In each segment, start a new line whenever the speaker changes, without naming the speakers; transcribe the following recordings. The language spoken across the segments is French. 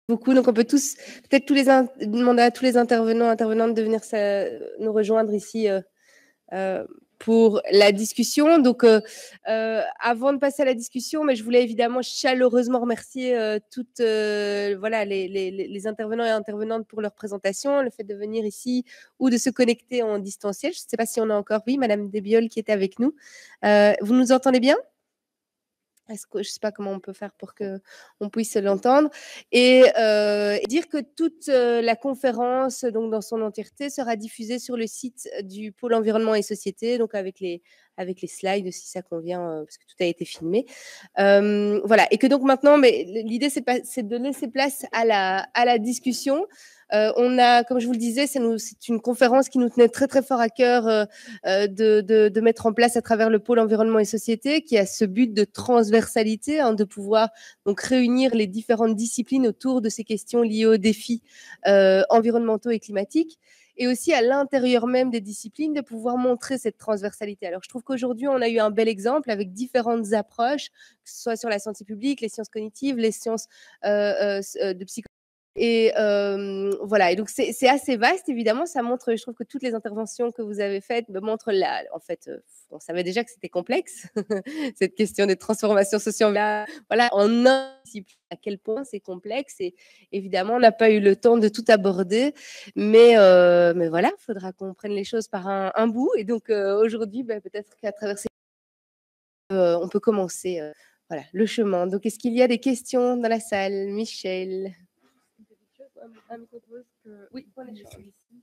beaucoup. Donc, on peut peut-être demander à tous les intervenantes de venir nous rejoindre ici pour la discussion. Donc, avant de passer à la discussion, mais je voulais évidemment chaleureusement remercier toutes voilà, les intervenants et intervenantes pour leur présentation, le fait de venir ici ou de se connecter en distanciel. Je ne sais pas si on a encore, oui, Madame Desbioles qui était avec nous. Vous nous entendez bien ? Je ne sais pas comment on peut faire pour qu'on puisse l'entendre. Et dire que toute la conférence, donc dans son entièreté, sera diffusée sur le site du Pôle Environnement et Société, donc avec les slides, si ça convient, parce que tout a été filmé. Voilà. Et que donc maintenant, mais l'idée, c'est de laisser place à la discussion. On a, comme je vous le disais, c'est une conférence qui nous tenait très très fort à cœur de mettre en place à travers le pôle environnement et société, qui a ce but de transversalité, de pouvoir donc réunir les différentes disciplines autour de ces questions liées aux défis environnementaux et climatiques, et aussi à l'intérieur même des disciplines de pouvoir montrer cette transversalité. Alors je trouve qu'aujourd'hui on a eu un bel exemple avec différentes approches, que ce soit sur la santé publique, les sciences cognitives, les sciences de psychologie. Et voilà, et donc c'est assez vaste, évidemment, ça montre, je trouve que toutes les interventions que vous avez faites montrent en fait, on savait déjà que c'était complexe, cette question des transformations socio-environnementales, voilà, en un discipline, à quel point c'est complexe, et évidemment, on n'a pas eu le temps de tout aborder, mais voilà, il faudra qu'on prenne les choses par un bout, et donc aujourd'hui, peut-être qu'à travers ces on peut commencer voilà, le chemin. Donc, est-ce qu'il y a des questions dans la salle? Michel? Oui, pour les choses ici.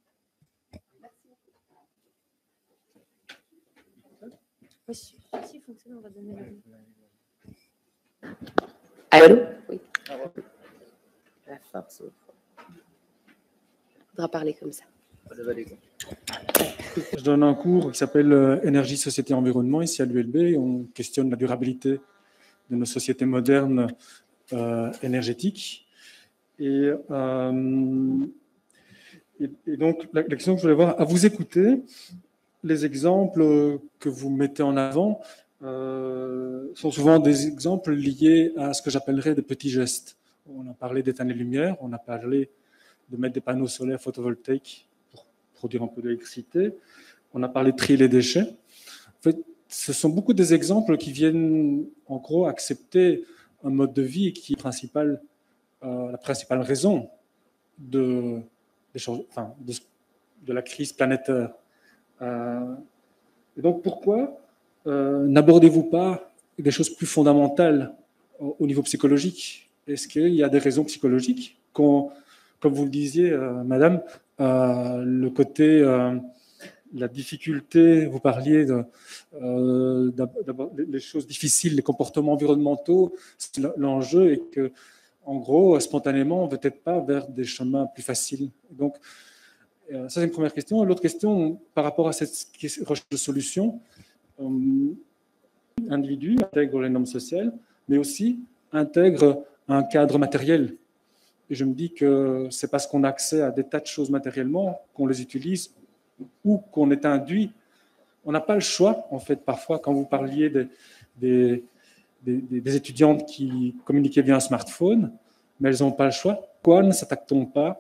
Merci. Si fonctionne, on va donner le... Allô? Oui. La force. Il faudra parler comme ça.
Je donne un cours qui s'appelle Énergie, Société, Environnement, ici à l'ULB. On questionne la durabilité de nos sociétés modernes énergétiques. Et donc, la question que je voulais voir, à vous écouter, les exemples que vous mettez en avant sont souvent des exemples liés à ce que j'appellerais des petits gestes. On a parlé d'éteindre les lumières, on a parlé de mettre des panneaux solaires photovoltaïques pour produire un peu d'électricité, on a parlé de trier les déchets. En fait, ce sont beaucoup des exemples qui viennent, en gros, accepter un mode de vie qui est la principale raison de la crise planétaire. Et donc, pourquoi n'abordez-vous pas des choses plus fondamentales au niveau psychologique? Est-ce qu'il y a des raisons psychologiques comme vous le disiez, madame, le côté, la difficulté, vous parliez des choses difficiles, les comportements environnementaux, l'enjeu est que, en gros, spontanément, on ne veut peut-être pas vers des chemins plus faciles. Donc, ça, c'est une première question. L'autre question, par rapport à cette recherche de solutions, l'individu intègre les normes sociales, mais aussi intègre un cadre matériel. Et je me dis que c'est parce qu'on a accès à des tas de choses matériellement qu'on les utilise ou qu'on est induit. On n'a pas le choix, en fait, parfois, quand vous parliez des étudiantes qui communiquaient via un smartphone, mais elles n'ont pas le choix. Pourquoi ne s'attaque-t-on pas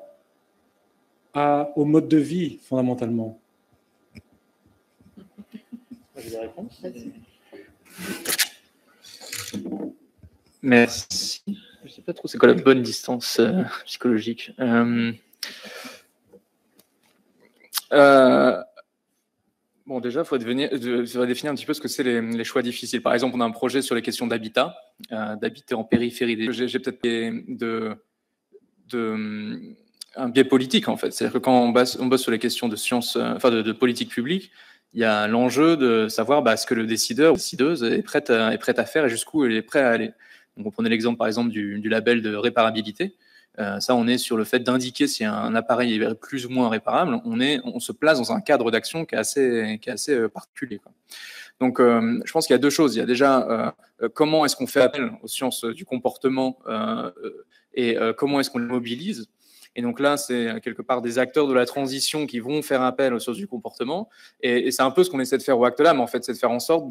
au mode de vie, fondamentalement?
J'ai des réponses. Merci. Je ne sais pas trop c'est quoi la bonne distance psychologique. Bon, déjà, il faudrait définir un petit peu ce que c'est les choix difficiles. Par exemple, on a un projet sur les questions d'habitat, d'habiter en périphérie. J'ai peut-être un biais politique, en fait. C'est-à-dire que quand on bosse sur les questions de sciences, de politique publique, il y a l'enjeu de savoir ce que le décideur ou décideuse est prête à faire et jusqu'où il est prêt à aller. Donc, on prenait l'exemple, par exemple, du label de réparabilité. Ça, on est sur le fait d'indiquer si un appareil est plus ou moins réparable. On se place dans un cadre d'action qui est assez particulier, quoi. Donc, je pense qu'il y a deux choses. Il y a déjà comment est-ce qu'on fait appel aux sciences du comportement et comment est-ce qu'on les mobilise. Et donc là, c'est quelque part des acteurs de la transition qui vont faire appel aux sciences du comportement. Et c'est un peu ce qu'on essaie de faire au Acte Lab, en fait, c'est de faire en sorte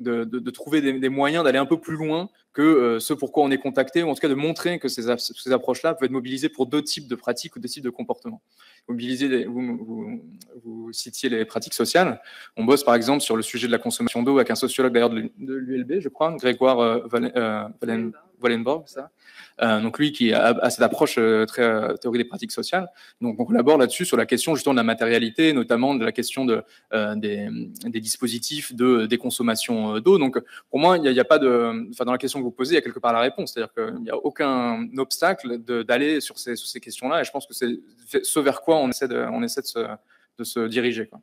de trouver des moyens d'aller un peu plus loin que ce pour quoi on est contacté, ou en tout cas de montrer que ces approches-là peuvent être mobilisées pour deux types de pratiques ou deux types de comportements. Vous citiez les pratiques sociales. On bosse par exemple sur le sujet de la consommation d'eau avec un sociologue d'ailleurs de l'ULB, je crois, Grégoire Wallenborg, ça. Donc lui qui a cette approche très théorie des pratiques sociales. Donc on collabore là-dessus sur la question justement de la matérialité, notamment de la question des dispositifs de déconsommation d'eau. Donc pour moi, il n'y a pas de, enfin dans la question que vous posez, il y a quelque part la réponse, c'est-à-dire qu'il n'y a aucun obstacle d'aller sur ces questions-là. Et je pense que c'est ce vers quoi on essaie de se diriger, quoi.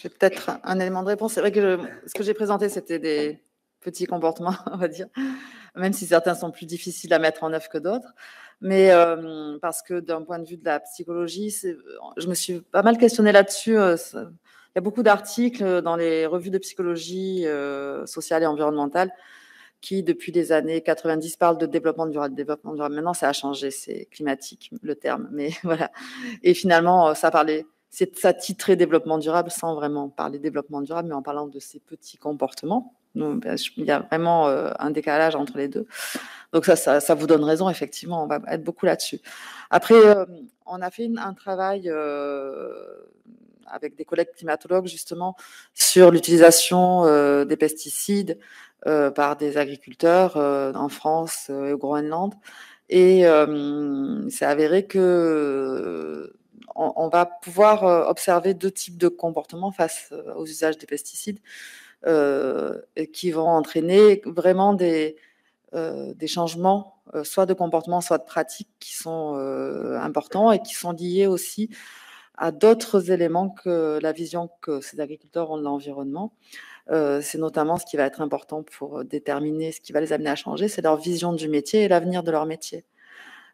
J'ai peut-être un élément de réponse. C'est vrai que ce que j'ai présenté, c'était des petits comportements, on va dire, même si certains sont plus difficiles à mettre en œuvre que d'autres. Mais parce que d'un point de vue de la psychologie, je me suis pas mal questionnée là-dessus. Il y a beaucoup d'articles dans les revues de psychologie sociale et environnementale qui, depuis les années 90, parlent de développement durable. Développement durable. Maintenant, ça a changé, c'est climatique, le terme. Mais voilà. Et finalement, ça titrait développement durable sans vraiment parler développement durable, mais en parlant de ces petits comportements. Donc, il y a vraiment un décalage entre les deux. Donc ça vous donne raison, effectivement, on va être beaucoup là-dessus. Après, on a fait un travail avec des collègues climatologues, justement, sur l'utilisation des pesticides par des agriculteurs en France et au Groenland. Et c'est avéré que on va pouvoir observer deux types de comportements face aux usages des pesticides qui vont entraîner vraiment des changements, soit de comportement, soit de pratique, qui sont importants et qui sont liés aussi à d'autres éléments que la vision que ces agriculteurs ont de l'environnement. C'est notamment ce qui va être important pour déterminer ce qui va les amener à changer, c'est leur vision du métier et l'avenir de leur métier.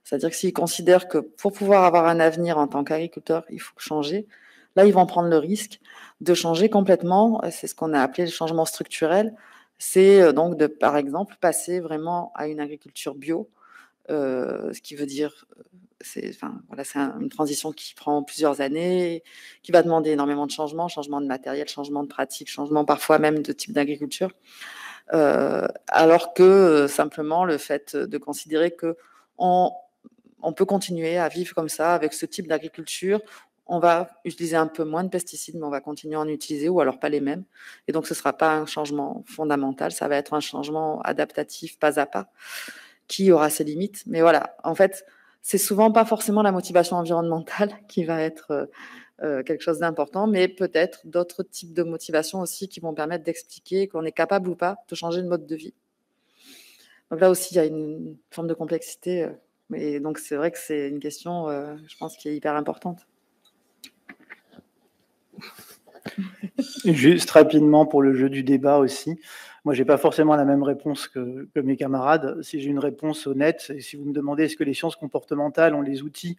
C'est-à-dire que s'ils considèrent que pour pouvoir avoir un avenir en tant qu'agriculteur, il faut changer, là, ils vont prendre le risque de changer complètement. C'est ce qu'on a appelé le changement structurel. C'est donc de, par exemple, passer vraiment à une agriculture bio, ce qui veut dire, c'est une transition qui prend plusieurs années, qui va demander énormément de changements, changement de matériel, changement de pratique, changement parfois même de type d'agriculture. Alors que simplement le fait de considérer que on peut continuer à vivre comme ça avec ce type d'agriculture. On va utiliser un peu moins de pesticides, mais on va continuer à en utiliser, ou alors pas les mêmes. Et donc, ce ne sera pas un changement fondamental, ça va être un changement adaptatif, pas à pas, qui aura ses limites. Mais voilà, en fait, c'est souvent pas forcément la motivation environnementale qui va être quelque chose d'important, mais peut-être d'autres types de motivations aussi qui vont permettre d'expliquer qu'on est capable ou pas de changer de mode de vie. Donc là aussi, il y a une forme de complexité. Et donc, c'est vrai que c'est une question, je pense, qui est hyper importante.
Juste rapidement pour le jeu du débat aussi. Moi, je n'ai pas forcément la même réponse que mes camarades. Si j'ai une réponse honnête, et si vous me demandez est-ce que les sciences comportementales ont les outils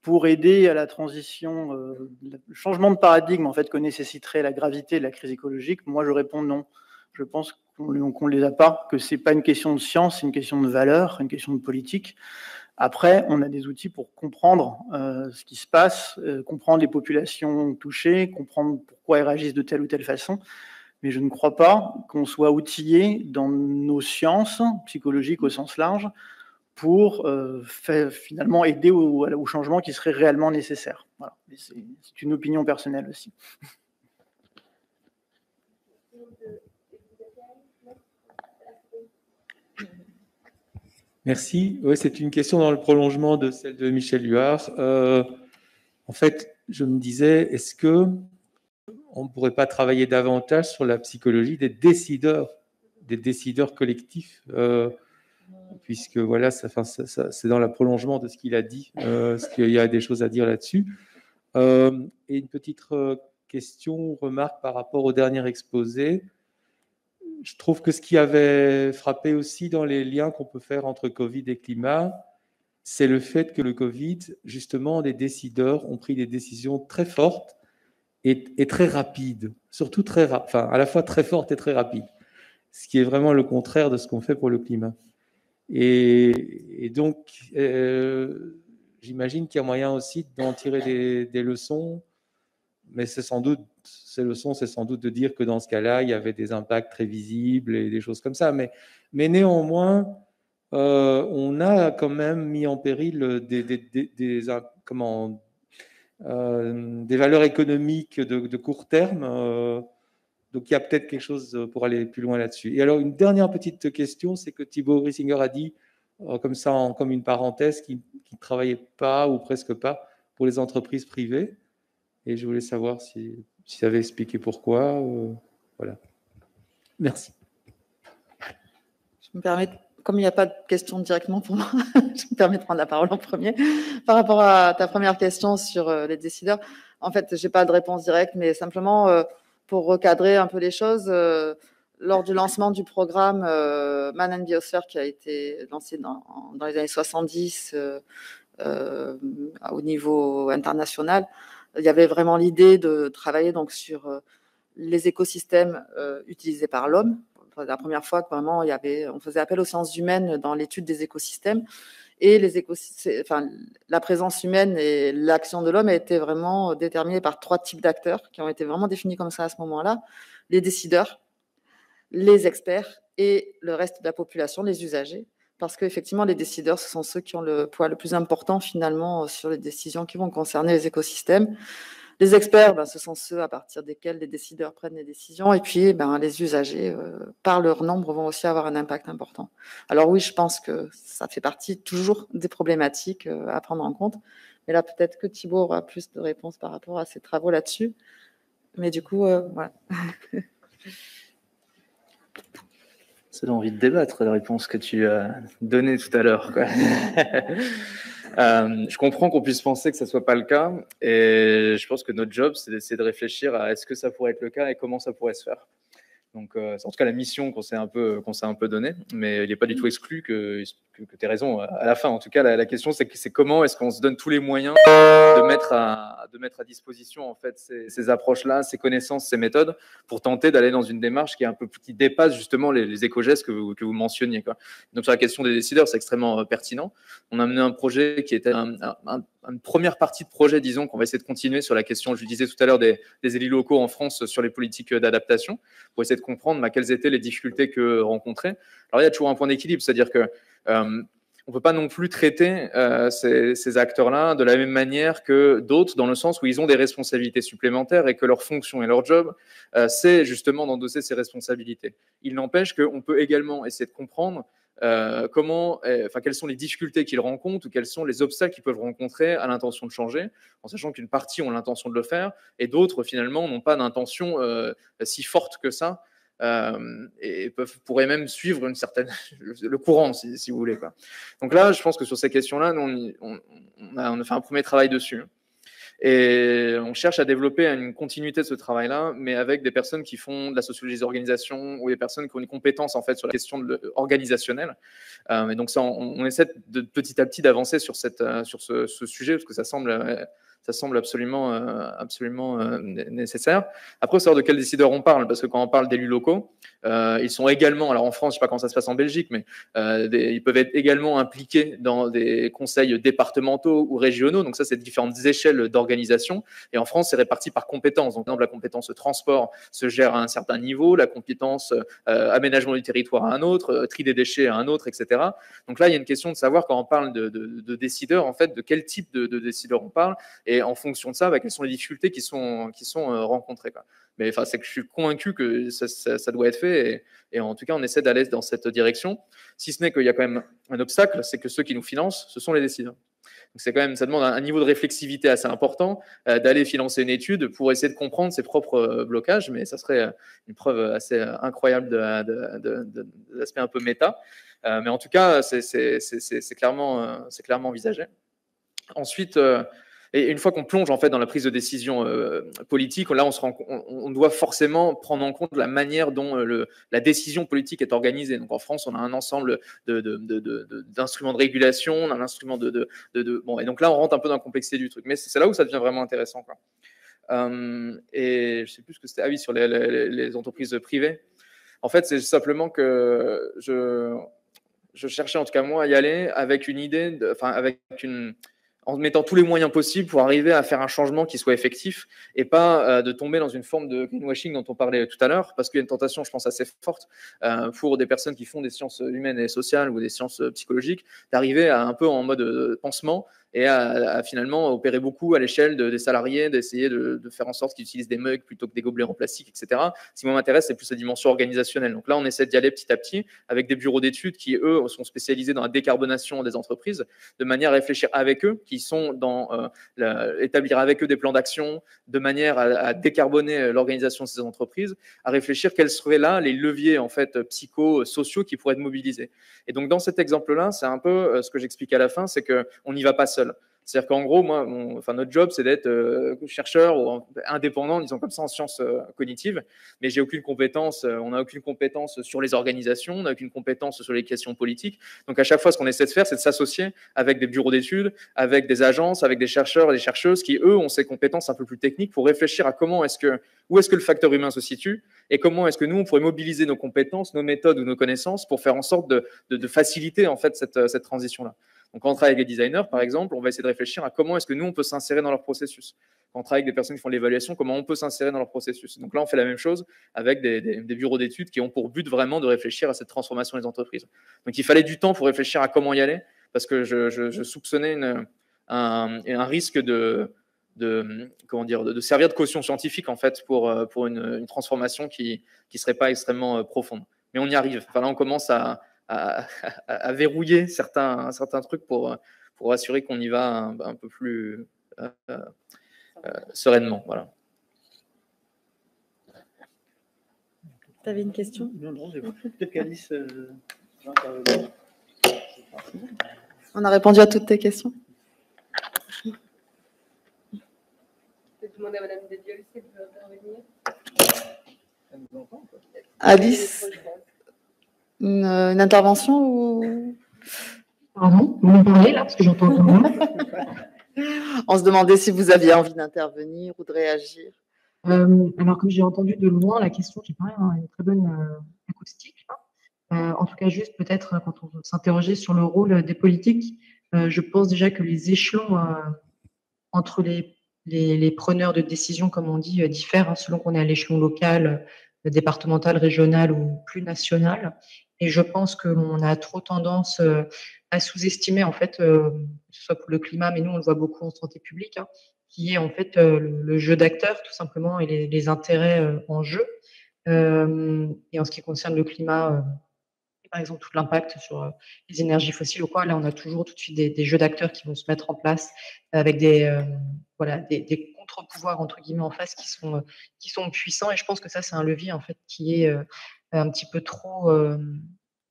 pour aider à la transition, le changement de paradigme en fait, que nécessiterait la gravité de la crise écologique, moi je réponds non. Je pense qu'on ne les a pas, que ce n'est pas une question de science, c'est une question de valeur, une question de politique. Après, on a des outils pour comprendre ce qui se passe, comprendre les populations touchées, comprendre pourquoi elles réagissent de telle ou telle façon. Mais je ne crois pas qu'on soit outillé dans nos sciences psychologiques au sens large pour finalement aider au changement qui serait réellement nécessaire. Voilà. C'est une opinion personnelle aussi.
Merci. Oui, c'est une question dans le prolongement de celle de Michel Huard. En fait, je me disais, est-ce qu'on ne pourrait pas travailler davantage sur la psychologie des décideurs collectifs, puisque voilà, c'est dans le prolongement de ce qu'il a dit, parce qu'il y a des choses à dire là-dessus. Et une petite question, remarque par rapport au dernier exposé. Je trouve que ce qui avait frappé aussi dans les liens qu'on peut faire entre Covid et climat, c'est le fait que le Covid, justement, les décideurs ont pris des décisions très fortes et très rapides, surtout à la fois très fortes et très rapides, ce qui est vraiment le contraire de ce qu'on fait pour le climat. Et donc, j'imagine qu'il y a moyen aussi d'en tirer des leçons, mais c'est sans doute ces leçons, c'est sans doute de dire que dans ce cas-là, il y avait des impacts très visibles et des choses comme ça. Mais néanmoins, on a quand même mis en péril des valeurs économiques de court terme. Donc, il y a peut-être quelque chose pour aller plus loin là-dessus. Et alors, une dernière petite question, c'est que Thibaut Riesinger a dit, comme ça, comme une parenthèse, qu'il ne travaillait pas ou presque pas pour les entreprises privées. Et je voulais savoir si ça avait expliqué pourquoi. Voilà. Merci.
Je me permets, comme il n'y a pas de question directement pour moi, je me permets de prendre la parole en premier. Par rapport à ta première question sur les décideurs, en fait, je n'ai pas de réponse directe, mais simplement pour recadrer un peu les choses, lors du lancement du programme Man and Biosphere qui a été lancé dans les années 70 au niveau international, il y avait vraiment l'idée de travailler donc sur les écosystèmes utilisés par l'homme. La première fois que vraiment on faisait appel aux sciences humaines dans l'étude des écosystèmes, et la présence humaine et l'action de l'homme a été vraiment déterminée par 3 types d'acteurs qui ont été vraiment définis comme ça à ce moment-là: les décideurs, les experts et le reste de la population, les usagers. Parce qu'effectivement, les décideurs, ce sont ceux qui ont le poids le plus important finalement sur les décisions qui vont concerner les écosystèmes. Les experts, ce sont ceux à partir desquels les décideurs prennent les décisions. Et puis, les usagers, par leur nombre, vont aussi avoir un impact important. Alors oui, je pense que ça fait partie toujours des problématiques à prendre en compte. Mais là, peut-être que Thibaut aura plus de réponses par rapport à ses travaux là-dessus. Mais du coup, voilà.
Ça donne envie de débattre, la réponse que tu as donnée tout à l'heure, quoi. Je comprends qu'on puisse penser que ça ne soit pas le cas, et je pense que notre job, c'est d'essayer de réfléchir à est-ce que ça pourrait être le cas et comment ça pourrait se faire. Donc, c'est en tout cas la mission qu'on s'est un peu donnée, mais il n'est pas du tout exclu que tu aies raison à la fin. En tout cas, la question, c'est comment est-ce qu'on se donne tous les moyens de mettre à disposition en fait ces approches-là, ces connaissances, ces méthodes, pour tenter d'aller dans une démarche qui dépasse justement les éco-gestes que vous mentionniez, quoi. Donc, sur la question des décideurs, c'est extrêmement pertinent. On a mené un projet qui était une première partie de projet, disons, qu'on va essayer de continuer sur la question, je le disais tout à l'heure, des élus locaux en France sur les politiques d'adaptation, pour essayer de comprendre quelles étaient les difficultés que rencontraient. Alors, il y a toujours un point d'équilibre, c'est-à-dire que on ne peut pas non plus traiter ces acteurs-là de la même manière que d'autres, dans le sens où ils ont des responsabilités supplémentaires et que leur fonction et leur job, c'est justement d'endosser ces responsabilités. Il n'empêche qu'on peut également essayer de comprendre quelles sont les difficultés qu'ils rencontrent ou quels sont les obstacles qu'ils peuvent rencontrer à l'intention de changer, en sachant qu'une partie ont l'intention de le faire et d'autres, finalement, n'ont pas d'intention si forte que ça. Et pourraient même suivre le courant, si vous voulez, quoi. Donc là, je pense que sur ces questions-là, on a fait un premier travail dessus. Et on cherche à développer une continuité de ce travail-là, mais avec des personnes qui font de la sociologie des organisations ou des personnes qui ont une compétence en fait sur la question organisationnelle. Et donc ça, on essaie de petit à petit d'avancer sur ce sujet parce que ça semble absolument nécessaire. Après, savoir de quels décideurs on parle, parce que quand on parle d'élus locaux, ils sont également, alors en France, je ne sais pas comment ça se passe en Belgique, mais ils peuvent être également impliqués dans des conseils départementaux ou régionaux. Donc ça, c'est différentes échelles d'organisation. Et en France, c'est réparti par compétences. Donc, par exemple, la compétence transport se gère à un certain niveau, la compétence aménagement du territoire à un autre, tri des déchets à un autre, etc. Donc là, il y a une question de savoir, quand on parle de décideurs, en fait, de quel type de décideurs on parle. Et en fonction de ça, quelles sont les difficultés qui sont rencontrées, quoi. Mais c'est que je suis convaincu que ça doit être fait. Et en tout cas, on essaie d'aller dans cette direction. Si ce n'est qu'il y a quand même un obstacle, c'est que ceux qui nous financent, ce sont les décideurs. Donc c'est quand même, ça demande un niveau de réflexivité assez important d'aller financer une étude pour essayer de comprendre ses propres blocages. Mais ça serait une preuve assez incroyable de l'aspect un peu méta. Mais en tout cas, c'est clairement envisagé. Ensuite, et une fois qu'on plonge en fait dans la prise de décision politique, là on doit forcément prendre en compte la manière dont la décision politique est organisée. Donc en France, on a un ensemble d'instruments de régulation, on a un instrument bon, et donc là on rentre un peu dans la complexité du truc. Mais c'est là où ça devient vraiment intéressant, quoi. Et je sais plus ce que c'était. Ah oui, sur les entreprises privées. En fait, c'est simplement que je cherchais en tout cas moi à y aller avec une idée, en mettant tous les moyens possibles pour arriver à faire un changement qui soit effectif et pas de tomber dans une forme de greenwashing dont on parlait tout à l'heure, parce qu'il y a une tentation, je pense, assez forte pour des personnes qui font des sciences humaines et sociales ou des sciences psychologiques, d'arriver à un peu en mode pansement et à finalement opérer beaucoup à l'échelle des salariés, d'essayer de faire en sorte qu'ils utilisent des mugs plutôt que des gobelets en plastique, etc. Ce qui m'intéresse, c'est plus la dimension organisationnelle. Donc là, on essaie d'y aller petit à petit avec des bureaux d'études qui, eux, sont spécialisés dans la décarbonation des entreprises, de manière à réfléchir avec eux, qui sont dans établir avec eux des plans d'action, de manière à décarboner l'organisation de ces entreprises, à réfléchir quels seraient là les leviers en fait psychosociaux qui pourraient être mobilisés. Et donc dans cet exemple-là, c'est un peu ce que j'explique à la fin, c'est qu'on n'y va pas seul. C'est-à-dire qu'en gros, notre job, c'est d'être chercheur ou indépendant, disons comme ça, en sciences cognitives. Mais j'ai aucune compétence, on n'a aucune compétence sur les organisations, on n'a aucune compétence sur les questions politiques. Donc à chaque fois, ce qu'on essaie de faire, c'est de s'associer avec des bureaux d'études, avec des agences, avec des chercheurs et des chercheuses qui, eux, ont ces compétences un peu plus techniques pour réfléchir à où est-ce que le facteur humain se situe et comment est-ce que nous, on pourrait mobiliser nos compétences, nos méthodes ou nos connaissances pour faire en sorte de faciliter en fait cette transition-là. Donc, quand on travaille avec des designers, par exemple, on va essayer de réfléchir à comment est-ce que nous, on peut s'insérer dans leur processus. Quand on travaille avec des personnes qui font l'évaluation, comment on peut s'insérer dans leur processus. Donc là, on fait la même chose avec des bureaux d'études qui ont pour but vraiment de réfléchir à cette transformation des entreprises. Donc, il fallait du temps pour réfléchir à comment y aller, parce que je soupçonnais un risque de servir de caution scientifique, en fait, pour une transformation qui ne serait pas extrêmement profonde. Mais on y arrive. Enfin, là, on commence à verrouiller certains trucs pour assurer qu'on y va un peu plus sereinement. Voilà.
Tu avais une question ?
Non, c'est peut-être qu'Alice va
intervenir. On a répondu à toutes tes questions.
Je peux demander à Madame Dediol si elle veut intervenir.
Alice, une intervention ou...
Pardon, vous me parlez là, parce que j'entends tout le monde.
On se demandait si vous aviez envie d'intervenir ou de réagir.
Alors, comme j'ai entendu de loin la question, j'ai pas une très bonne acoustique. En tout cas, juste peut-être quand on s'interrogeait sur le rôle des politiques, je pense déjà que les échelons entre les preneurs de décision, comme on dit, diffèrent selon qu'on est à l'échelon local, départemental, régional ou plus national. Et je pense que l'on a trop tendance à sous-estimer, en fait, que ce soit pour le climat, mais nous, on le voit beaucoup en santé publique, qui est en fait le jeu d'acteurs, tout simplement, et les intérêts en jeu. Et en ce qui concerne le climat, par exemple, tout l'impact sur les énergies fossiles ou quoi, là, on a toujours tout de suite des jeux d'acteurs qui vont se mettre en place avec des contre-pouvoirs, entre guillemets, en face qui sont puissants. Et je pense que ça, c'est un levier, en fait, qui est un petit peu trop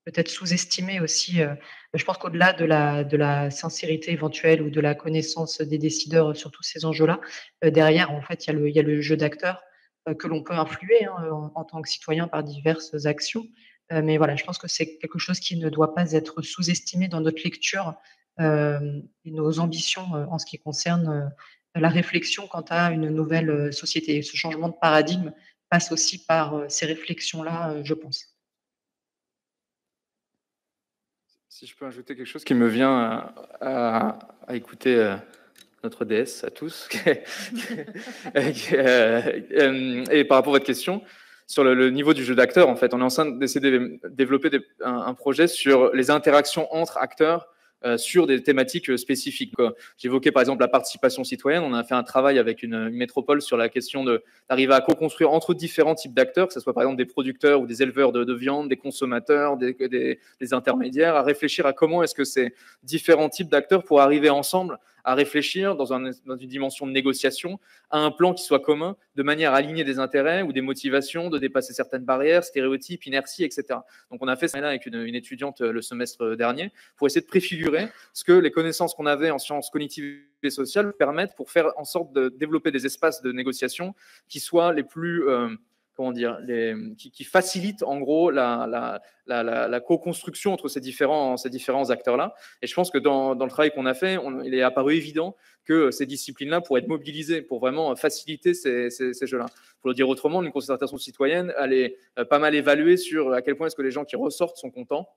peut-être sous-estimé aussi. Je pense qu'au-delà de la sincérité éventuelle ou de la connaissance des décideurs sur tous ces enjeux-là, derrière, en fait, il y a le jeu d'acteurs que l'on peut influer en tant que citoyen par diverses actions. Mais voilà, je pense que c'est quelque chose qui ne doit pas être sous-estimé dans notre lecture et nos ambitions en ce qui concerne la réflexion quant à une nouvelle société. Et ce changement de paradigme passe aussi par ces réflexions-là, je pense.
Si je peux ajouter quelque chose qui me vient à écouter notre déesse à tous, et par rapport à votre question, sur le niveau du jeu d'acteurs, en fait, on est en train d'essayer de développer un projet sur les interactions entre acteurs sur des thématiques spécifiques. J'évoquais par exemple la participation citoyenne. On a fait un travail avec une métropole sur la question d'arriver à co-construire entre différents types d'acteurs, que ce soit par exemple des producteurs ou des éleveurs de viande, des consommateurs, des intermédiaires, à réfléchir à comment est-ce que ces différents types d'acteurs pourraient arriver ensemble à réfléchir dans une dimension de négociation à un plan qui soit commun, de manière à aligner des intérêts ou des motivations, de dépasser certaines barrières, stéréotypes, inerties, etc. Donc on a fait ça là avec une étudiante le semestre dernier pour essayer de préfigurer ce que les connaissances qu'on avait en sciences cognitives et sociales permettent pour faire en sorte de développer des espaces de négociation qui soient les plus... qui facilite en gros la co-construction entre ces différents acteurs-là. Et je pense que dans le travail qu'on a fait, il est apparu évident que ces disciplines-là pourraient être mobilisées pour vraiment faciliter ces jeux-là. Pour le dire autrement, une concertation citoyenne, elle est pas mal évaluée sur à quel point est-ce que les gens qui ressortent sont contents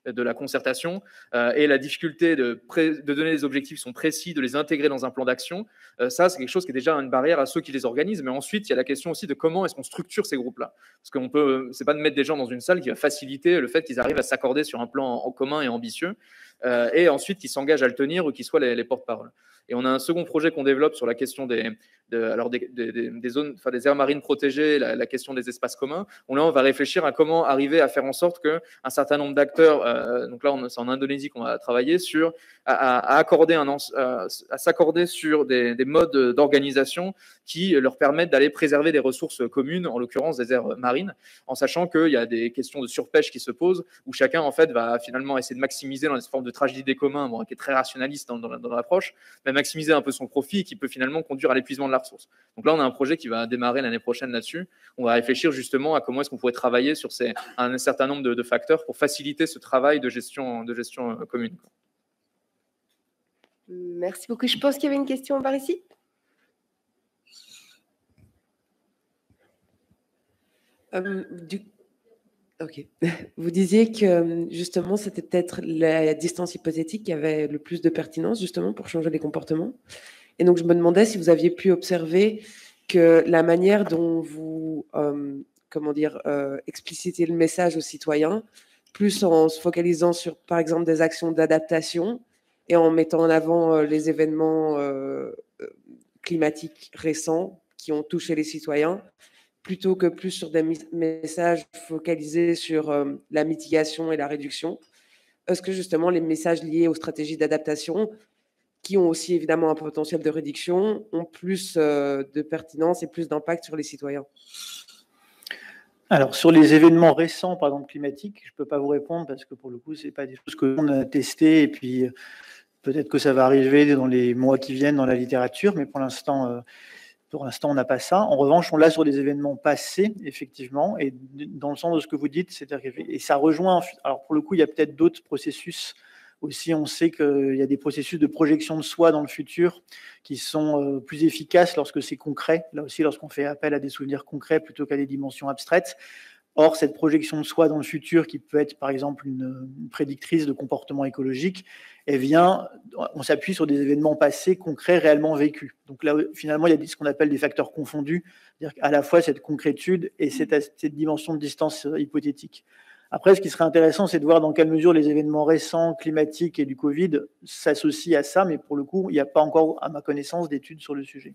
la concertation et la difficulté de donner des objectifs qui sont précis, de les intégrer dans un plan d'action. Ça, c'est quelque chose qui est déjà une barrière à ceux qui les organisent. Mais ensuite, il y a la question aussi de comment est-ce qu'on structure ces groupes-là. Parce qu'on peut, c'est pas de mettre des gens dans une salle qui va faciliter le fait qu'ils arrivent à s'accorder sur un plan en commun et ambitieux, et ensuite qu'ils s'engagent à le tenir ou qu'ils soient les porte-parole. Et on a un second projet qu'on développe sur la question des zones, enfin des aires marines protégées, la question des espaces communs. Là, on va réfléchir à comment arriver à faire en sorte qu'un certain nombre d'acteurs, donc là, c'est en Indonésie qu'on va travailler sur à s'accorder sur des modes d'organisation qui leur permettent d'aller préserver des ressources communes, en l'occurrence des aires marines, en sachant qu'il y a des questions de surpêche qui se posent, où chacun en fait va finalement essayer de maximiser dans une forme de tragédie des communs, qui est très rationaliste dans l'approche, mais maximiser un peu son profit et qui peut finalement conduire à l'épuisement de la ressource. Donc là, on a un projet qui va démarrer l'année prochaine là-dessus. On va réfléchir justement à comment est-ce qu'on pourrait travailler sur un certain nombre de facteurs pour faciliter ce travail de gestion commune.
Merci beaucoup. Je pense qu'il y avait une question par ici. Ok. Vous disiez que justement, c'était peut-être la distance hypothétique qui avait le plus de pertinence justement pour changer les comportements. Et donc, je me demandais si vous aviez pu observer que la manière dont vous, explicitez le message aux citoyens, plus en se focalisant sur, par exemple, des actions d'adaptation et en mettant en avant les événements climatiques récents qui ont touché les citoyens, plutôt que plus sur des messages focalisés sur la mitigation et la réduction. Est-ce que justement les messages liés aux stratégies d'adaptation, qui ont aussi évidemment un potentiel de réduction, ont plus de pertinence et plus d'impact sur les citoyens?
Alors, sur les événements récents, par exemple climatiques, je ne peux pas vous répondre parce que pour le coup, ce n'est pas des choses que l'on a testées et puis peut-être que ça va arriver dans les mois qui viennent dans la littérature, mais pour l'instant, on n'a pas ça. En revanche, on l'a sur des événements passés, effectivement, et dans le sens de ce que vous dites, c'est-à-dire et ça rejoint. Alors, pour le coup, il y a peut-être d'autres processus aussi. On sait qu'il y a des processus de projection de soi dans le futur qui sont plus efficaces lorsque c'est concret. Là aussi, lorsqu'on fait appel à des souvenirs concrets plutôt qu'à des dimensions abstraites. Or, cette projection de soi dans le futur, qui peut être par exemple une prédictrice de comportement écologique, on s'appuie sur des événements passés, concrets, réellement vécus. Donc là, finalement, il y a ce qu'on appelle des facteurs confondus, c'est-à-dire qu'à la fois cette concrétude et cette dimension de distance hypothétique. Après, ce qui serait intéressant, c'est de voir dans quelle mesure les événements récents, climatiques et du Covid s'associent à ça, mais pour le coup, il n'y a pas encore, à ma connaissance, d'études sur le sujet.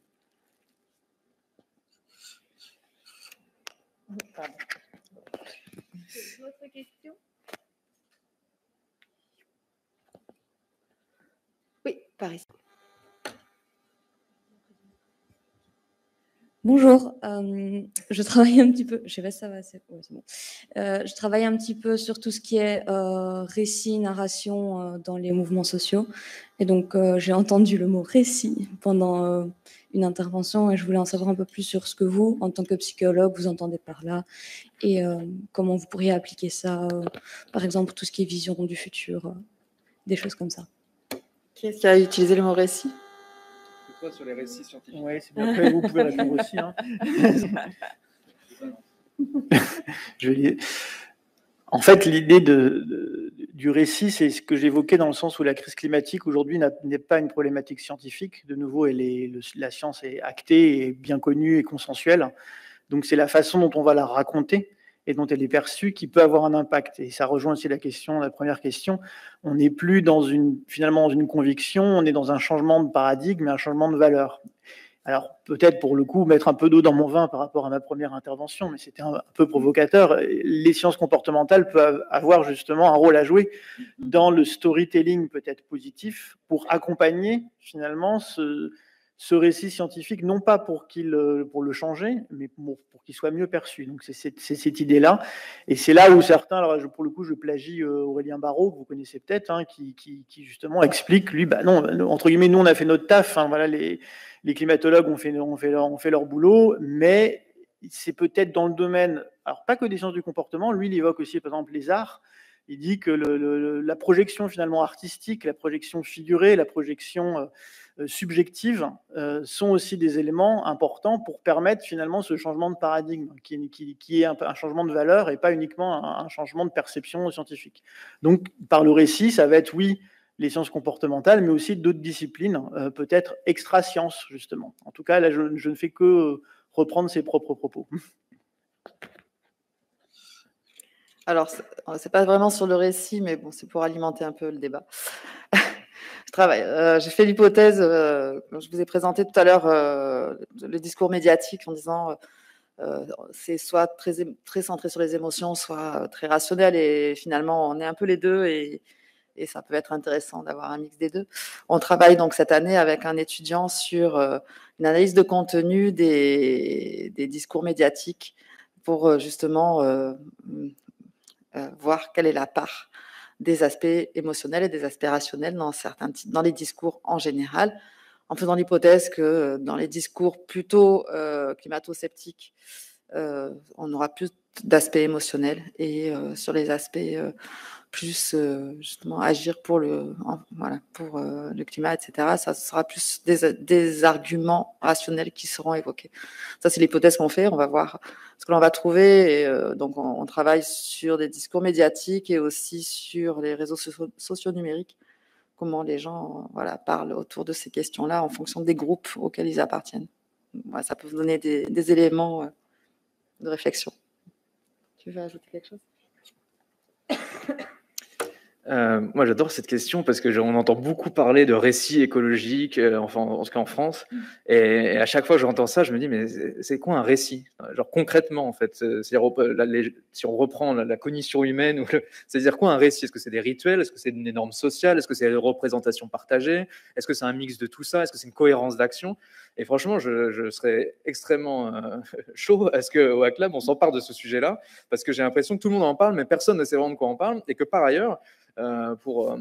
Pardon. D'autres questions? Oui, par ici.
Bonjour, je travaille un petit peu, je sais pas si ça va, c'est bon. Je travaille un petit peu sur tout ce qui est récit, narration dans les mouvements sociaux. Et donc, j'ai entendu le mot récit pendant une intervention et je voulais en savoir un peu plus sur ce que vous, en tant que psychologue, vous entendez par là et comment vous pourriez appliquer ça, par exemple, tout ce qui est vision du futur, des choses comme ça.
Qui est-ce qui a utilisé le mot récit?
Sur les récits scientifiques.
Oui, c'est bien. Après, vous pouvez répondre aussi. Hein. En fait, l'idée du récit, c'est ce que j'évoquais dans le sens où la crise climatique aujourd'hui n'est pas une problématique scientifique. De nouveau, la science est actée, et bien connue et consensuelle. Donc, c'est la façon dont on va la raconter et dont elle est perçue qui peut avoir un impact. Et ça rejoint aussi la première question. On n'est plus finalement dans une conviction, on est dans un changement de paradigme et un changement de valeur. Alors, peut-être pour le coup, mettre un peu d'eau dans mon vin par rapport à ma première intervention, mais c'était un peu provocateur. Les sciences comportementales peuvent avoir justement un rôle à jouer dans le storytelling peut-être positif pour accompagner finalement ce récit scientifique, non pas pour le changer, mais pour qu'il soit mieux perçu. Donc c'est cette idée-là. Et c'est là où certains, alors pour le coup, je plagie Aurélien Barraud, que vous connaissez peut-être, hein, qui justement explique, lui, non, entre guillemets, nous on a fait notre taf, hein, voilà, les climatologues ont fait leur boulot, mais c'est peut-être dans le domaine, alors pas que des sciences du comportement, lui il évoque aussi par exemple les arts, Il dit que la projection finalement artistique, la projection figurée, la projection subjectives sont aussi des éléments importants pour permettre finalement ce changement de paradigme, qui est un changement de valeur et pas uniquement un changement de perception scientifique. Donc, par le récit, ça va être, oui, les sciences comportementales, mais aussi d'autres disciplines, peut-être extra-sciences, justement. En tout cas, là, je ne fais que reprendre ses propres propos.
Alors, c'est pas vraiment sur le récit, mais bon, c'est pour alimenter un peu le débat. J'ai fait l'hypothèse, je vous ai présenté tout à l'heure le discours médiatique en disant c'est soit très centré sur les émotions, soit très rationnel, et finalement on est un peu les deux, et ça peut être intéressant d'avoir un mix des deux. On travaille donc cette année avec un étudiant sur une analyse de contenu des discours médiatiques pour justement voir quelle est la part des aspects émotionnels et des aspects rationnels dans les discours en général, en faisant l'hypothèse que dans les discours plutôt climato-sceptiques, on aura plus d'aspects émotionnels, et sur les aspects plus justement agir pour le climat, etc., ça sera plus des arguments rationnels qui seront évoqués. Ça, c'est l'hypothèse qu'on fait. On va voir ce que l'on va trouver. Et, donc, on travaille sur des discours médiatiques et aussi sur les réseaux sociaux numériques, comment les gens parlent autour de ces questions-là en fonction des groupes auxquels ils appartiennent. Ça peut vous donner des éléments de réflexion. Tu veux ajouter quelque chose ?
Moi, j'adore cette question parce que on entend beaucoup parler de récits écologiques, enfin, en tout cas en France. Et à chaque fois que j'entends ça, je me dis, mais c'est quoi un récit? Genre concrètement, en fait. C'est-à-dire, si on reprend la cognition humaine, c'est-à-dire quoi un récit? Est-ce que c'est des rituels? Est-ce que c'est une norme sociale? Est-ce que c'est des représentations partagées? Est-ce que c'est un mix de tout ça? Est-ce que c'est une cohérence d'action? Et franchement, je serais extrêmement chaud à ce qu'au Hack Lab, on s'empare de ce sujet-là, parce que j'ai l'impression que tout le monde en parle, mais personne ne sait vraiment de quoi on parle, et que par ailleurs, pour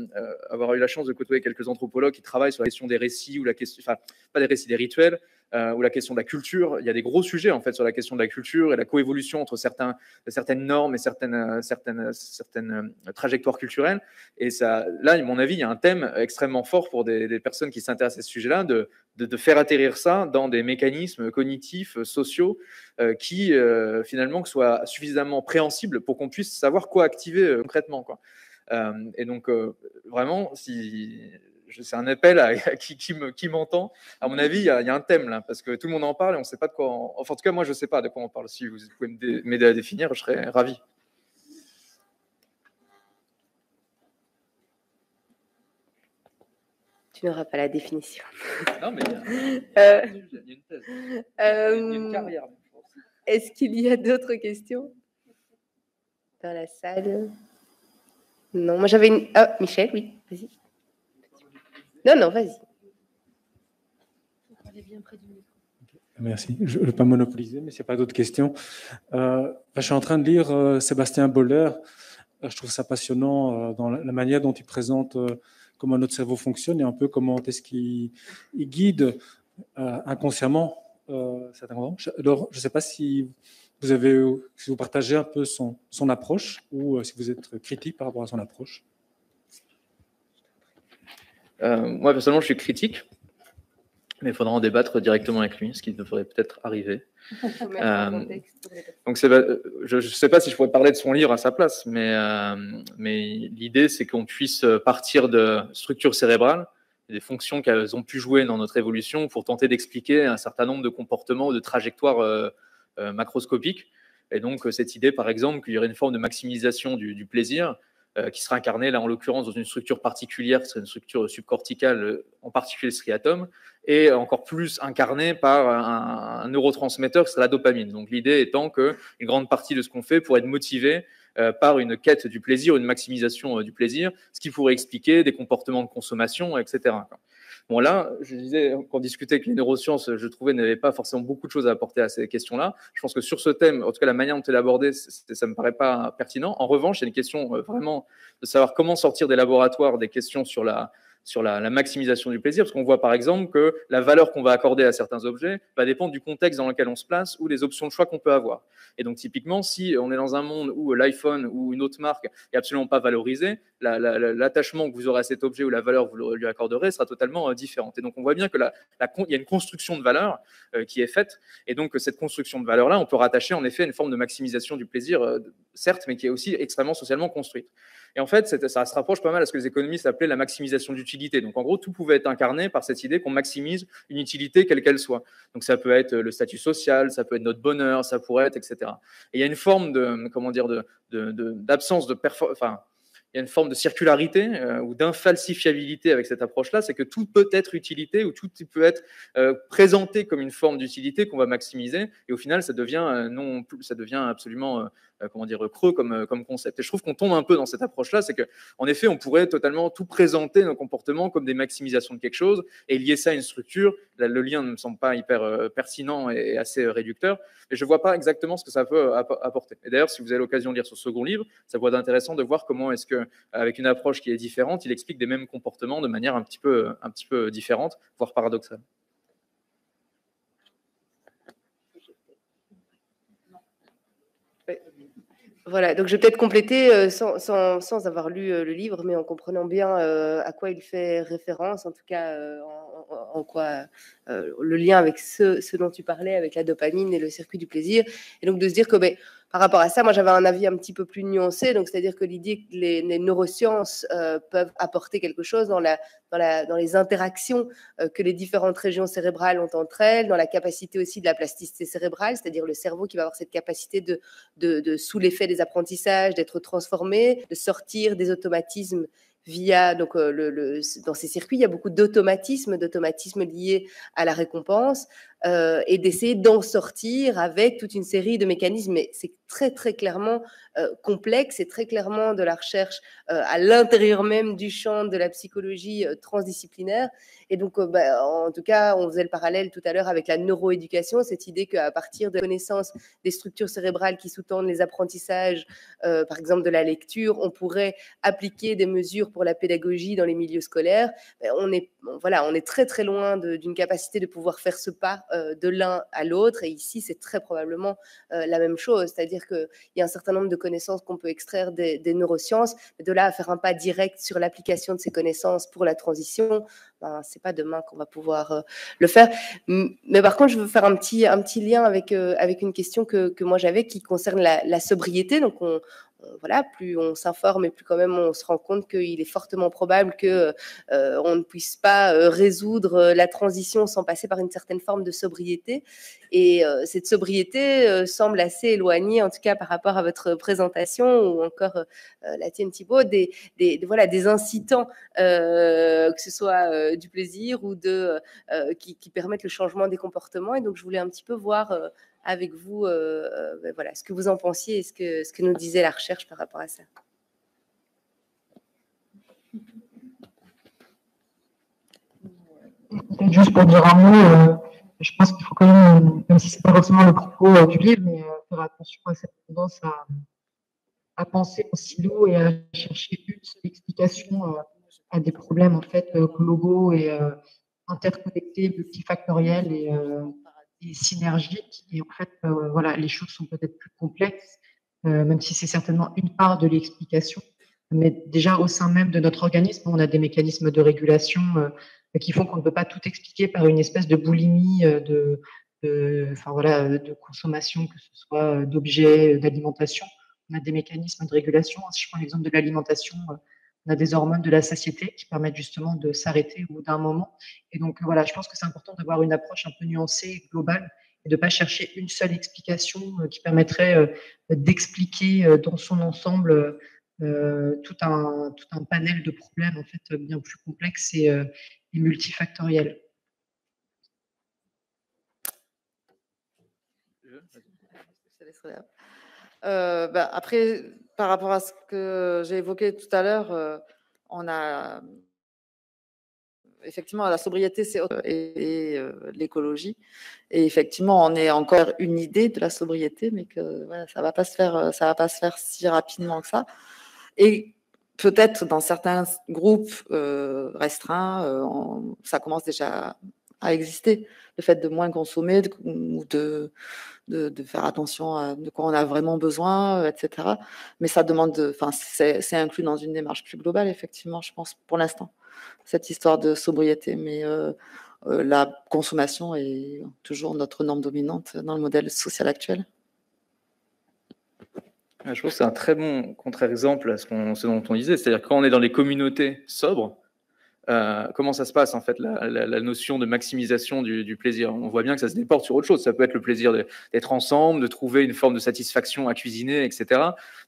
avoir eu la chance de côtoyer quelques anthropologues qui travaillent sur la question des récits, ou la question, enfin, pas des récits, des rituels, ou la question de la culture. Il y a des gros sujets en fait sur la question de la culture et la coévolution entre certaines normes et certaines trajectoires culturelles. Et ça, là, à mon avis, il y a un thème extrêmement fort pour des personnes qui s'intéressent à ce sujet-là, de faire atterrir ça dans des mécanismes cognitifs, sociaux, qui finalement soient suffisamment préhensibles pour qu'on puisse savoir quoi activer concrètement, quoi. Et donc, vraiment, c'est un appel à qui m'entend. À mon avis, il y a un thème là, parce que tout le monde en parle et on ne sait pas de quoi. Enfin, en tout cas, moi, je ne sais pas de quoi on parle. Si vous pouvez m'aider à définir, je serais ravi.
Tu n'auras pas la définition.
Non, mais il y a une thèse. Il y a une carrière.
Est-ce qu'il y a d'autres questions dans la salle? Non, moi j'avais une... Ah, Michel, oui, vas-y. Non, vas-y.
Merci. Je ne vais pas monopoliser, mais s'il n'y a pas d'autres questions. Je suis en train de lire Sébastien Boller. Je trouve ça passionnant dans la manière dont il présente comment notre cerveau fonctionne et un peu comment est-ce qu'il guide inconsciemment certains moments. Alors, je ne sais pas si vous partagez un peu son approche, ou si vous êtes critique par rapport à son approche.
Moi, personnellement, je suis critique, mais il faudra en débattre directement avec lui, ce qui devrait peut-être arriver. Donc, je ne sais pas si je pourrais parler de son livre à sa place, mais l'idée, c'est qu'on puisse partir de structures cérébrales, des fonctions qu'elles ont pu jouer dans notre évolution pour tenter d'expliquer un certain nombre de comportements ou de trajectoires macroscopiques. Et donc, cette idée, par exemple, qu'il y aurait une forme de maximisation du plaisir qui serait incarnée, là, en l'occurrence, dans une structure particulière, qui serait une structure subcorticale, en particulier le striatum, et encore plus incarnée par un neurotransmetteur qui serait la dopamine. Donc, l'idée étant qu'une grande partie de ce qu'on fait pourrait être motivée par une quête du plaisir, une maximisation du plaisir, ce qui pourrait expliquer des comportements de consommation, etc. Bon, là, je disais, quand on discutait avec les neurosciences, je trouvais n'avait pas forcément beaucoup de choses à apporter à ces questions-là. Je pense que sur ce thème, en tout cas la manière dont elle est abordée, ça me paraît pas pertinent. En revanche, il y a une question vraiment de savoir comment sortir des laboratoires des questions sur la sur la maximisation du plaisir, parce qu'on voit par exemple que la valeur qu'on va accorder à certains objets va dépendre du contexte dans lequel on se place ou des options de choix qu'on peut avoir. Et donc typiquement, si on est dans un monde où l'iPhone ou une autre marque n'est absolument pas valorisée, l'attachement que vous aurez à cet objet ou la valeur que vous lui accorderez sera totalement différente. Et donc on voit bien que il y a une construction de valeur qui est faite, et donc cette construction de valeur-là, on peut rattacher en effet une forme de maximisation du plaisir, certes, mais qui est aussi extrêmement socialement construite. Et en fait, ça se rapproche pas mal à ce que les économistes appelaient la maximisation d'utilité. Donc en gros, tout pouvait être incarné par cette idée qu'on maximise une utilité quelle qu'elle soit. Donc ça peut être le statut social, ça peut être notre bonheur, ça pourrait être, etc. Et il y a une forme d'absence de performance, enfin, il y a une forme de circularité ou d'infalsifiabilité avec cette approche-là, c'est que tout peut être utilité ou tout peut être présenté comme une forme d'utilité qu'on va maximiser, et au final, ça devient absolument creux comme concept. Et je trouve qu'on tombe un peu dans cette approche-là, c'est qu'en effet, on pourrait totalement tout présenter nos comportements comme des maximisations de quelque chose et lier ça à une structure. Là, le lien ne me semble pas hyper pertinent et assez réducteur, mais je ne vois pas exactement ce que ça peut apporter. Et d'ailleurs, si vous avez l'occasion de lire son second livre, ça pourrait être intéressant de voir comment est-ce que, avec une approche qui est différente, il explique des mêmes comportements de manière un petit peu différente, voire paradoxale.
Voilà, donc je vais peut-être compléter sans avoir lu le livre, mais en comprenant bien à quoi il fait référence, en tout cas en quoi le lien avec ce dont tu parlais, avec la dopamine et le circuit du plaisir. Et donc de se dire que par rapport à ça, moi j'avais un avis un petit peu plus nuancé, donc c'est-à-dire que l'idée que les neurosciences peuvent apporter quelque chose dans les interactions que les différentes régions cérébrales ont entre elles, dans la capacité aussi de la plasticité cérébrale, c'est-à-dire le cerveau qui va avoir cette capacité de sous l'effet des apprentissages, d'être transformé, de sortir des automatismes via, donc dans ces circuits, il y a beaucoup d'automatismes liés à la récompense et d'essayer d'en sortir avec toute une série de mécanismes. Mais c'est très, très clairement complexe et très clairement de la recherche à l'intérieur même du champ de la psychologie transdisciplinaire. Et donc, en tout cas, on faisait le parallèle tout à l'heure avec la neuroéducation, cette idée qu'à partir de la connaissance des structures cérébrales qui sous-tendent les apprentissages, par exemple de la lecture, on pourrait appliquer des mesures pour la pédagogie dans les milieux scolaires. On est très très loin d'une capacité de pouvoir faire ce pas de l'un à l'autre, et ici c'est très probablement la même chose, c'est-à-dire qu'il y a un certain nombre de connaissances qu'on peut extraire des neurosciences, mais de là à faire un pas direct sur l'application de ces connaissances pour la transition, c'est pas demain qu'on va pouvoir le faire. Mais par contre, je veux faire un petit lien avec une question que moi j'avais, qui concerne la sobriété. Donc voilà, plus on s'informe et plus quand même on se rend compte qu'il est fortement probable que on ne puisse pas résoudre la transition sans passer par une certaine forme de sobriété. Et cette sobriété semble assez éloignée, en tout cas par rapport à votre présentation ou encore la tienne Thibaut, des incitants, que ce soit du plaisir ou qui permettent le changement des comportements. Et donc je voulais un petit peu voir avec vous ce que vous en pensiez et ce que nous disait la recherche par rapport à ça.
Juste pour dire un mot, je pense qu'il faut quand même si ce n'est pas forcément le propos du livre, mais faire attention à cette tendance à penser en silo et à chercher une seule explication à des problèmes en fait globaux et interconnectés, multifactoriels et synergiques. Et en fait, les choses sont peut-être plus complexes, même si c'est certainement une part de l'explication. Mais déjà, au sein même de notre organisme, on a des mécanismes de régulation qui font qu'on ne peut pas tout expliquer par une espèce de boulimie de consommation, que ce soit d'objets, d'alimentation. On a des mécanismes de régulation. Si je prends l'exemple de l'alimentation, on a des hormones de la satiété qui permettent justement de s'arrêter au bout d'un moment. Et donc, je pense que c'est important d'avoir une approche un peu nuancée, globale, et de ne pas chercher une seule explication qui permettrait d'expliquer dans son ensemble tout un panel de problèmes en fait bien plus complexes et multifactoriels.
Après, par rapport à ce que j'ai évoqué tout à l'heure, on a effectivement la sobriété et l'écologie. Et effectivement, on est encore une idée de la sobriété, mais que ça va pas se faire si rapidement que ça. Et peut-être dans certains groupes restreints, ça commence déjà à exister. Le fait de moins consommer ou de faire attention à de quoi on a vraiment besoin, etc. Mais ça demande, c'est inclus dans une démarche plus globale, effectivement, je pense, pour l'instant, cette histoire de sobriété. Mais la consommation est toujours notre norme dominante dans le modèle social actuel.
Je trouve que c'est un très bon contre-exemple à ce dont on disait. C'est-à-dire quand on est dans les communautés sobres, comment ça se passe en fait, la notion de maximisation du plaisir? On voit bien que ça se déporte sur autre chose. Ça peut être le plaisir d'être ensemble, de trouver une forme de satisfaction à cuisiner, etc.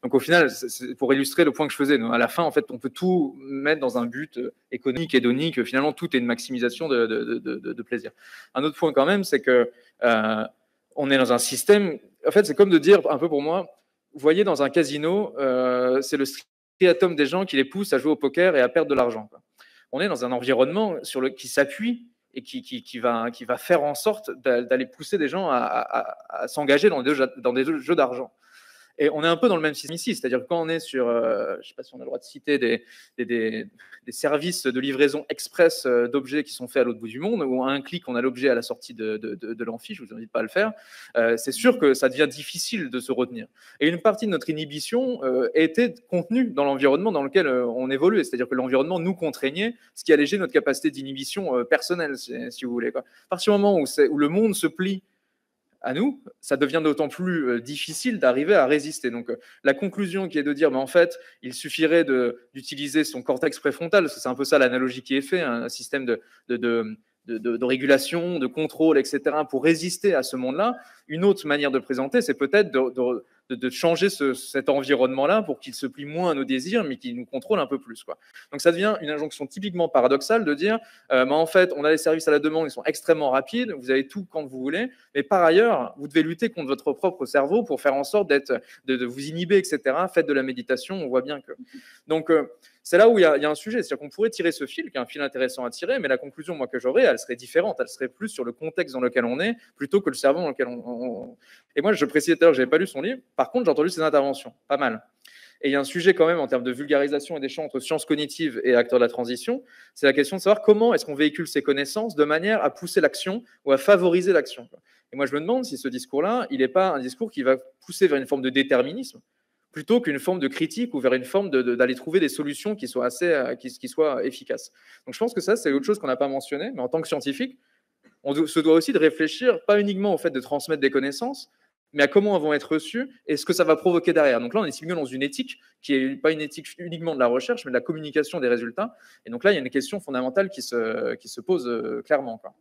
Donc au final, pour illustrer le point que je faisais, à la fin, en fait, on peut tout mettre dans un but économique, hédonique. Finalement, tout est une maximisation de plaisir. Un autre point quand même, c'est que on est dans un système. En fait, c'est comme de dire, un peu pour moi, vous voyez, dans un casino, c'est le striatum des gens qui les pousse à jouer au poker et à perdre de l'argent, quoi. On est dans un environnement qui s'appuie et qui va faire en sorte d'aller pousser des gens à s'engager dans des jeux d'argent. Et on est un peu dans le même système ici, c'est-à-dire que quand on est sur, je ne sais pas si on a le droit de citer des services de livraison express d'objets qui sont faits à l'autre bout du monde, où à un clic on a l'objet à la sortie de l'amphi, je vous invite pas à le faire, c'est sûr que ça devient difficile de se retenir. Et une partie de notre inhibition était contenue dans l'environnement dans lequel on évoluait, c'est-à-dire que l'environnement nous contraignait, ce qui allégeait notre capacité d'inhibition personnelle, si vous voulez, quoi. À partir du moment où le monde se plie à nous, ça devient d'autant plus difficile d'arriver à résister. Donc, la conclusion qui est de dire, mais en fait, il suffirait d'utiliser son cortex préfrontal, c'est un peu ça l'analogie qui est faite, un système de régulation, de contrôle, etc., pour résister à ce monde-là. Une autre manière de présenter, c'est peut-être de changer cet environnement-là pour qu'il se plie moins à nos désirs, mais qu'il nous contrôle un peu plus, quoi. Donc ça devient une injonction typiquement paradoxale de dire, en fait, on a les services à la demande, ils sont extrêmement rapides, vous avez tout quand vous voulez, mais par ailleurs, vous devez lutter contre votre propre cerveau pour faire en sorte de vous inhiber, etc. Faites de la méditation, on voit bien que... Donc, c'est là où il y a un sujet, c'est-à-dire qu'on pourrait tirer ce fil, qui est un fil intéressant à tirer, mais la conclusion, moi, que j'aurais, elle serait différente, elle serait plus sur le contexte dans lequel on est, plutôt que le cerveau dans lequel on... Et moi, je précisais tout à l'heure que je n'avais pas lu son livre, par contre, j'ai entendu ses interventions, pas mal. Et il y a un sujet quand même en termes de vulgarisation et d'échange entre sciences cognitives et acteurs de la transition, c'est la question de savoir comment est-ce qu'on véhicule ces connaissances de manière à pousser l'action ou à favoriser l'action. Et moi, je me demande si ce discours-là, il n'est pas un discours qui va pousser vers une forme de déterminisme, plutôt qu'une forme de critique ou vers une forme d'aller trouver des solutions qui soient qui soient efficaces. Donc je pense que ça, c'est autre chose qu'on n'a pas mentionné, mais en tant que scientifique, on se doit aussi de réfléchir, pas uniquement au fait de transmettre des connaissances, mais à comment elles vont être reçues et ce que ça va provoquer derrière. Donc là, on est typiquement dans une éthique qui n'est pas une éthique uniquement de la recherche, mais de la communication des résultats. Et donc là, il y a une question fondamentale qui se pose clairement, quoi.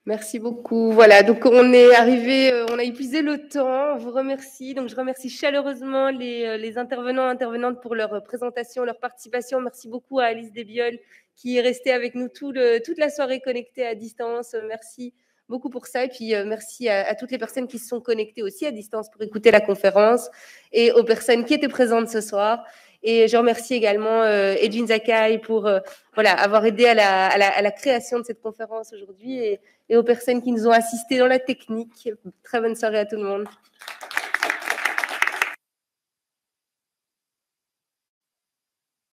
Merci beaucoup. Voilà, donc on est arrivé, on a épuisé le temps. On vous remercie. Donc je remercie chaleureusement les intervenants et intervenantes pour leur présentation, leur participation. Merci beaucoup à Alice Desbioles qui est restée avec nous toute la soirée connectée à distance. Merci beaucoup pour ça. Et puis merci à toutes les personnes qui se sont connectées aussi à distance pour écouter la conférence et aux personnes qui étaient présentes ce soir. Et je remercie également Edwin Zakai pour avoir aidé à la création de cette conférence aujourd'hui et aux personnes qui nous ont assistés dans la technique. Très bonne soirée à tout le monde.